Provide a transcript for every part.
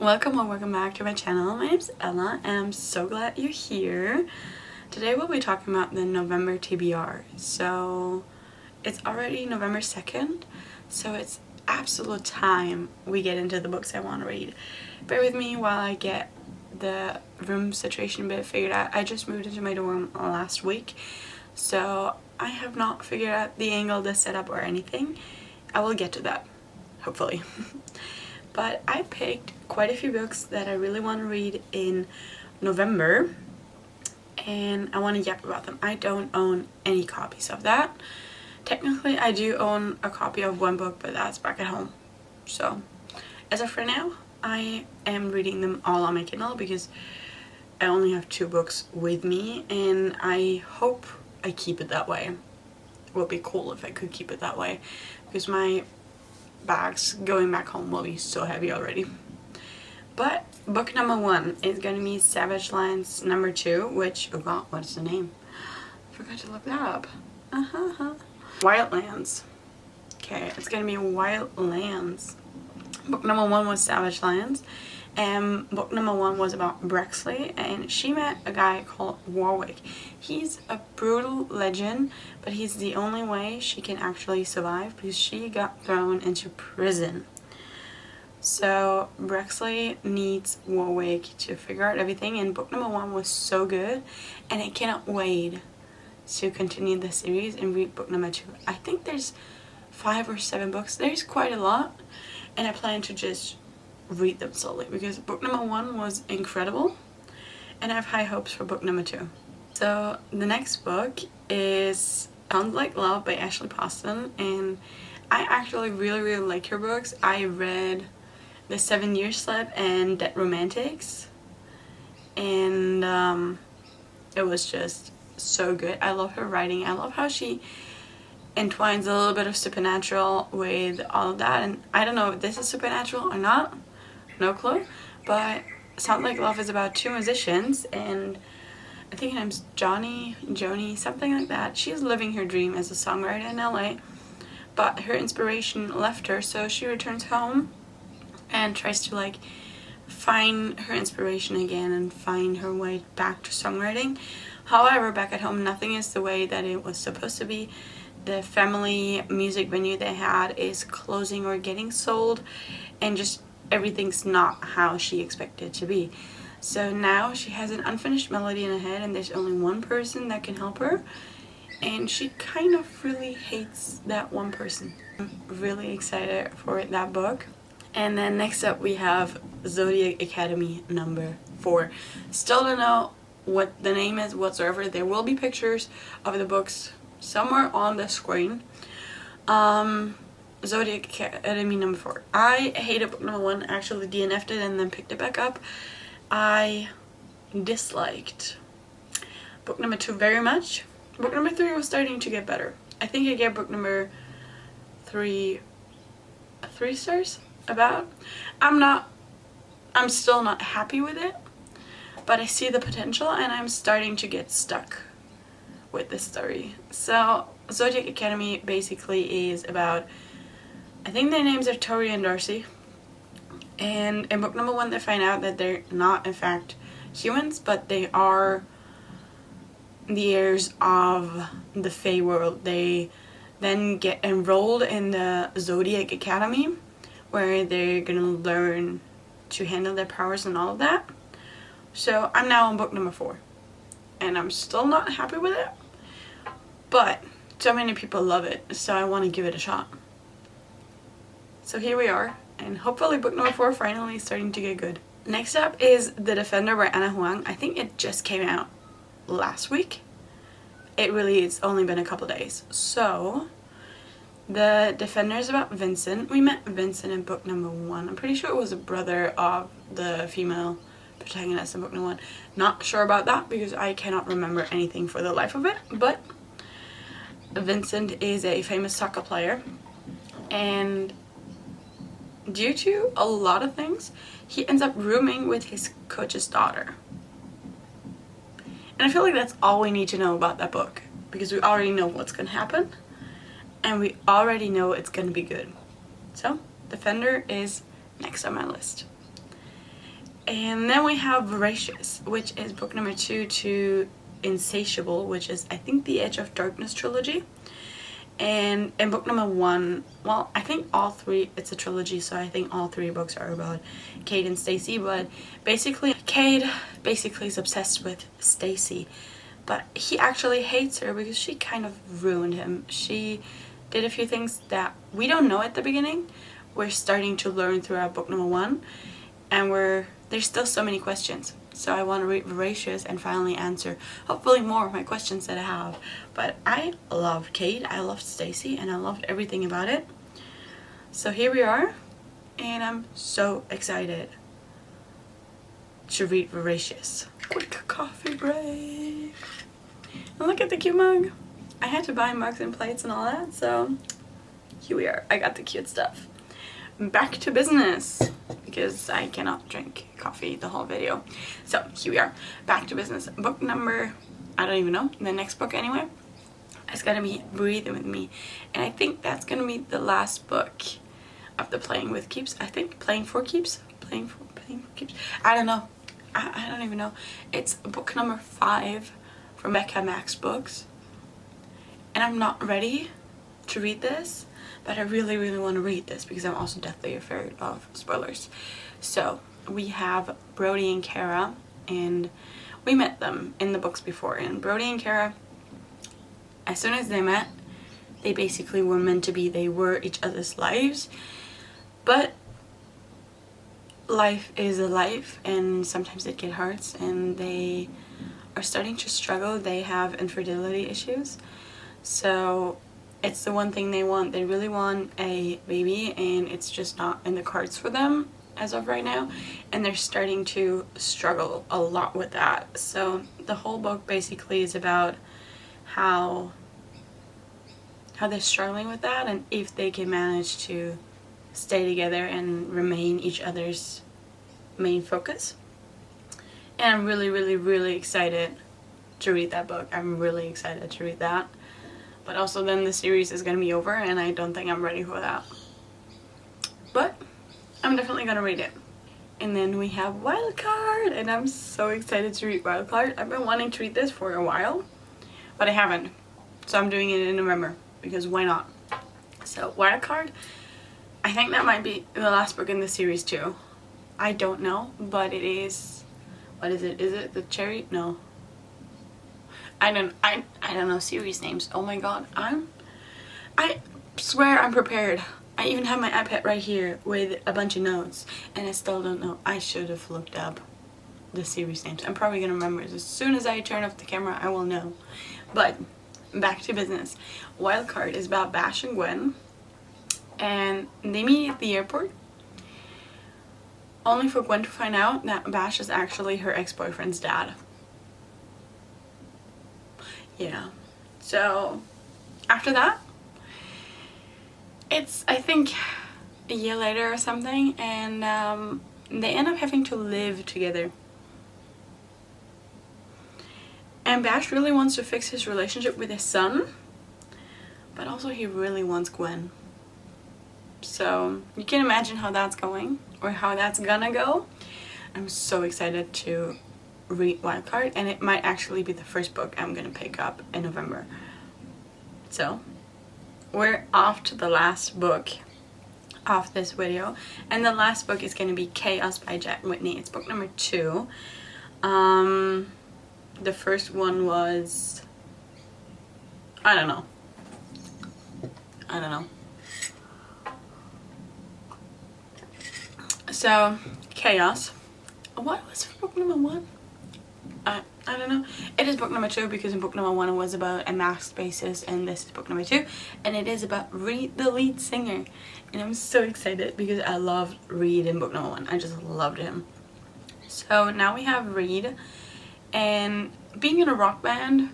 Welcome or welcome back to my channel. My name's Ella and I'm so glad you're here. Today we'll be talking about the November TBR. So it's already November 2nd, so it's absolute time we get into the books I want to read. Bear with me while I get the room situation bit figured out. I just moved into my dorm last week, so I have not figured out the angle, the setup or anything. I will get to that, hopefully. But I picked quite a few books that I really want to read in November, and I want to yap about them. I don't own any copies of that. Technically, I do own a copy of one book, but that's back at home. So, as of for now, I am reading them all on my Kindle because I only have 2 books with me, and I hope I keep it that way. It would be cool if I could keep it that way because my bags going back home will be so heavy already. But book number 1 is going to be Savage Lands number 2, which, oh god, what's the name? I forgot to look that up. Wildlands. Okay, it's going to be Wildlands. Book number 1 was Savage Lands, and book number 1 was about Brexley, and she met a guy called Warwick. He's a brutal legend, but he's the only way she can actually survive because she got thrown into prison. So Brexley needs Warwick to figure out everything, and book number 1 was so good, and I cannot wait to continue the series and read book number 2. I think there's 5 or 7 books. There's quite a lot, and I plan to just read them slowly because book number 1 was incredible, and I have high hopes for book number 2. So the next book is Sounds Like Love by Ashley Poston, and I actually really like her books. I read The 7 Year Slip and Dead Romantics, and it was just so good. I love her writing. I love how she entwines a little bit of supernatural with all of that, and I don't know if this is supernatural or not, no clue, but Sounds Like Love is about 2 musicians, and I think her name's Joni, something like that. She's living her dream as a songwriter in LA, but her inspiration left her, so she returns home and tries to like find her inspiration again and find her way back to songwriting. However, back at home, nothing is the way that it was supposed to be. The family music venue they had is closing or getting sold, and just everything's not how she expected it to be. So now she has an unfinished melody in her head, and there's only one person that can help her, and she kind of really hates that one person. I'm really excited for that book. And then next up we have Zodiac Academy number 4. Still don't know what the name is whatsoever. There will be pictures of the books somewhere on the screen. Zodiac Academy number 4. I hated book number 1, actually DNF'd it and then picked it back up. I disliked book number 2 very much. Book number 3 was starting to get better. I think I gave book number 3 3 stars about. I'm still not happy with it, but I see the potential and I'm starting to get stuck with this story. So Zodiac Academy basically is about, I think their names are Tori and Darcy, and in book number 1 they find out that they're not in fact humans, but they are the heirs of the Fae world. They then get enrolled in the Zodiac Academy, where they're gonna learn to handle their powers and all of that. So I'm now on book number 4, and I'm still not happy with it, but so many people love it, so I want to give it a shot. So here we are, and hopefully book number 4 finally is starting to get good. Next up is The Defender by Ana Huang. I think it just came out last week. It's only been a couple days. So The Defender is about Vincent. We met Vincent in book number 1. I'm pretty sure it was a brother of the female protagonist in book number 1. Not sure about that because I cannot remember anything for the life of it, but Vincent is a famous soccer player, and due to a lot of things, he ends up rooming with his coach's daughter. And I feel like that's all we need to know about that book, because we already know what's going to happen, and we already know it's going to be good. So, Defender is next on my list. And then we have Voracious, which is book number 2 to Insatiable, which is I think the Edge of Darkness trilogy. And in book number 1, well, I think all 3, it's a trilogy, so I think all 3 books are about Cade and Stacy, but basically Cade basically is obsessed with Stacy, but he actually hates her because she kind of ruined him. She did a few things that we don't know at the beginning. We're starting to learn throughout book number 1, and there's still so many questions. So I want to read Voracious and finally answer hopefully more of my questions that I have. But I loved Cade, I loved Stacy, and I loved everything about it. So here we are, and I'm so excited to read Voracious. Quick coffee break. And look at the cute mug. I had to buy mugs and plates and all that, so here we are. I got the cute stuff. Back to business, because I cannot drink coffee the whole video. So here we are, back to business. Book number, I don't even know, the next book anyway, is gonna be Breathing With Me, and I think that's gonna be the last book of the Playing With Keeps. I think Playing for Keeps, Playing for Keeps, I don't know, I don't even know. It's book number 5 from Becca Max Books, and I'm not ready to read this, but I really want to read this because I'm also deathly afraid of spoilers. So we have Brody and Kara, and we met them in the books before, and Brody and Kara, as soon as they met, they basically were meant to be. They were each other's lives, but life is a life, and sometimes it gets hard, and they are starting to struggle. They have infertility issues, so it's the one thing they want. They really want a baby, and it's just not in the cards for them as of right now, and they're starting to struggle a lot with that. So the whole book basically is about how they're struggling with that, and if they can manage to stay together and remain each other's main focus. And I'm really excited to read that book. I'm really excited to read that. But also then the series is going to be over, and I don't think I'm ready for that. But I'm definitely going to read it. And then we have Wildcard, and I'm so excited to read Wildcard. I've been wanting to read this for a while, but I haven't. So I'm doing it in November, because why not? So Wildcard, I think that might be the last book in the series too. I don't know, but it is, what is it? Is it the Cherry? No. I don't know series names. Oh my god, I swear I'm prepared. I even have my iPad right here with a bunch of notes, and I still don't know. I should have looked up the series names. I'm probably gonna remember it. As soon as I turn off the camera, I will know. But back to business. Wildcard is about Bash and Gwen, and they meet at the airport, only for Gwen to find out that Bash is actually her ex-boyfriend's dad. Yeah, so after that, it's I think a year later or something, and they end up having to live together. And Bash really wants to fix his relationship with his son, but also he really wants Gwen. So you can imagine how that's going, or how that's gonna go. I'm so excited to read Wildcard, and it might actually be the first book I'm gonna pick up in November. So we're off to the last book of this video, and the last book is gonna be Chaos by Jack Whitney. It's book number 2. The first one was, I don't know. So Chaos, what was book number 1? I don't know. It is book number 2 because in book number 1 it was about a masked bassist, and this is book number 2, and it is about Reed, the lead singer. And I'm so excited because I loved Reed in book number 1. I just loved him. So now we have Reed, and being in a rock band,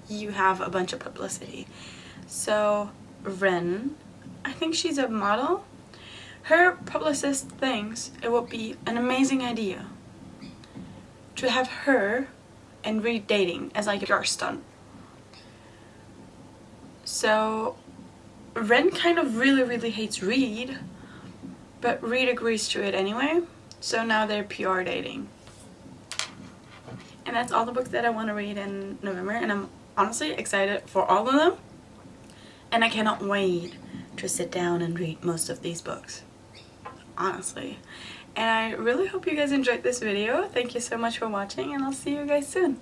you have a bunch of publicity. So Ren, I think she's a model. Her publicist thinks it would be an amazing idea to have her and Reed dating as like a PR stunt. So Ren kind of really hates Reed, but Reed agrees to it anyway. So now they're pure dating. And that's all the books that I want to read in November, and I'm honestly excited for all of them. And I cannot wait to sit down and read most of these books. Honestly. And I really hope you guys enjoyed this video. Thank you so much for watching, and I'll see you guys soon.